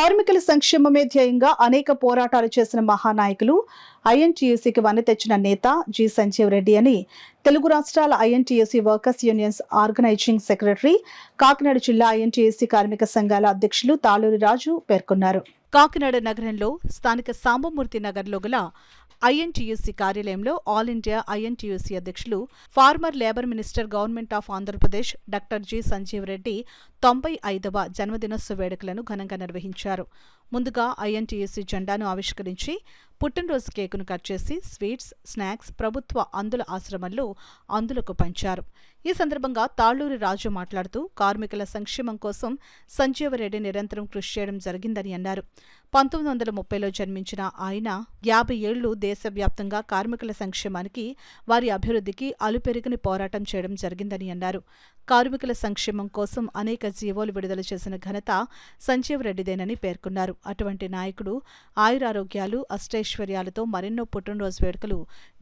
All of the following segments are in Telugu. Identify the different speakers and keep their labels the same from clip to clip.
Speaker 1: కార్మికుల సంక్షేమమే ధ్యేయంగా అనేక పోరాటాలు చేసిన మహానాయకులు ఐఎన్టీయూసీకి వన్నె తెచ్చిన నేత జి సంజీవ్ రెడ్డి అని తెలుగు రాష్ట్రాల INTUC workers unions organising secretary, Kakinada జిల్లా ఐఎన్టీయూసీ కార్మిక సంఘాల అధ్యక్షులు తాళూరి రాజు పేర్కొన్నారు. కాకినాడ నగరంలో స్థానిక సాంబమూర్తి నగర్లో గల ఐఎన్టీయూసీ కార్యాలయంలో ఆల్ ఇండియా ఐఎన్టీయూసీ అధ్యక్షులు, former labour minister government of Andhra Pradesh doctor G Sanjeev Reddy 95వ జన్మదినోత్సవ వేడుకలను ఘనంగా నిర్వహించారు. ముందుగా ఐఎన్టీయూసీ జెండాను ఆవిష్కరించి పుట్టినరోజు కేకును కట్ చేసి స్వీట్స్, స్నాక్స్ ప్రభుత్వ అందుల ఆశ్రమంలో అందులకు పంచారు. ఈ సందర్భంగా తాళ్లూరి రాజు మాట్లాడుతూ కార్మికుల సంక్షేమం కోసం సంజీవరెడ్డి నిరంతరం కృషి చేయడం జరిగిందని అన్నారు. 1930లో జన్మించిన ఆయన 50 ఏళ్లు దేశవ్యాప్తంగా కార్మికుల సంక్షేమానికి, వారి అభివృద్ధికి అలుపెరుగని పోరాటం చేయడం జరిగిందని అన్నారు. కార్మికుల సంక్షేమం కోసం అనేక జీవోలు విడుదల చేసిన ఘనత సంజీవరెడ్డిదేనని పేర్కొన్నారు. అటువంటి నాయకుడు ఆయురారోగ్యాలు, అష్టైశ్వర్యాలతో మరెన్నో పుట్టినరోజు వేడుకలు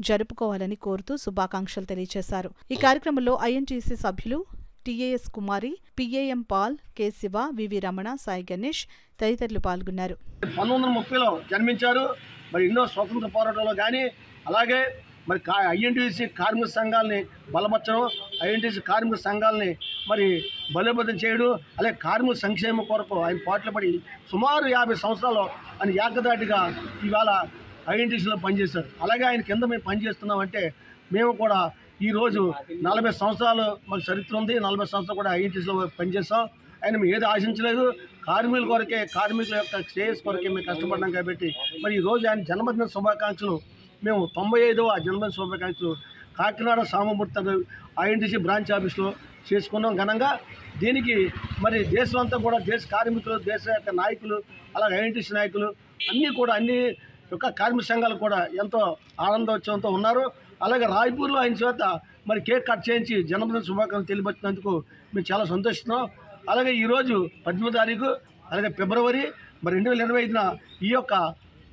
Speaker 1: జరుపుకోవాలని కోరుతూ శుభాకాంక్షలు తెలియజేశారు. ఈ కార్యక్రమంలో ఐఎన్టీసీ సభ్యులు టీఏఎస్ కుమారి, పిఏఎం పాల్, కె శివ, వివి రమణ, సాయి గణేష్ తదితరులు పాల్గొన్నారు.
Speaker 2: 1930లో జన్మించారు. మరి ఎన్నో స్వతంత్ర పోరాటంలో కానీ, అలాగే మరి ఐఎన్టీయూసీ కార్మిక సంఘాలని బలపరచడం, ఐఎన్టీయూసీ కార్మిక సంఘాలని మరి బలోపేతం చేయడం, అలాగే కార్మిక సంక్షేమం కొరకు ఆయన పాటుపడి సుమారు 50 సంవత్సరాలు ఆయన ఏకదాటిగా ఇవాళ ఐఎన్టీయూసీలో పనిచేశారు. అలాగే ఆయన కింద మేము పనిచేస్తున్నామంటే మేము కూడా ఈరోజు 40 సంవత్సరాలు మాకు చరిత్ర ఉంది. 40 సంవత్సరాలు కూడా ఐఎన్టీయూసీలో పనిచేస్తాం. ఆయన మేము ఏది ఆశించలేదు, కార్మికుల కొరకే, కార్మికుల యొక్క శ్రేయస్ కొరకే మేము కష్టపడ్డాం. కాబట్టి మరి ఈరోజు ఆయన జన్మదిన శుభాకాంక్షలు మేము 95వ జన్మదిన శుభాకాంక్షలు కాకినాడ సాంబమూర్తి ఐఎన్టీసీ బ్రాంచ్ ఆఫీస్లో చేసుకున్నాం ఘనంగా. దీనికి మరి దేశం అంతా కూడా, దేశ కార్మికులు, దేశ యొక్క నాయకులు, అలాగే ఐఎన్టీసీ నాయకులు అన్ని యొక్క కార్మిక సంఘాలు కూడా ఎంతో ఆనందోత్సవంతో ఉన్నారు. అలాగే రాయ్పూర్లో ఆయన చేత మరి కేక్ కట్ చేయించి జన్మదిన శుభాకాంక్షలు తెలియపరిచినందుకు మేము చాలా సంతోషిస్తున్నాం. అలాగే ఈరోజు 18వ తారీఖు, అలాగే ఫిబ్రవరి మరి 2025న ఈ యొక్క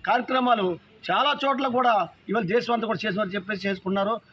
Speaker 2: కార్యక్రమాలు చాలా చోట్ల కూడా ఇవాళ దేశం అంతా కూడా చేసి చేసుకున్నారు.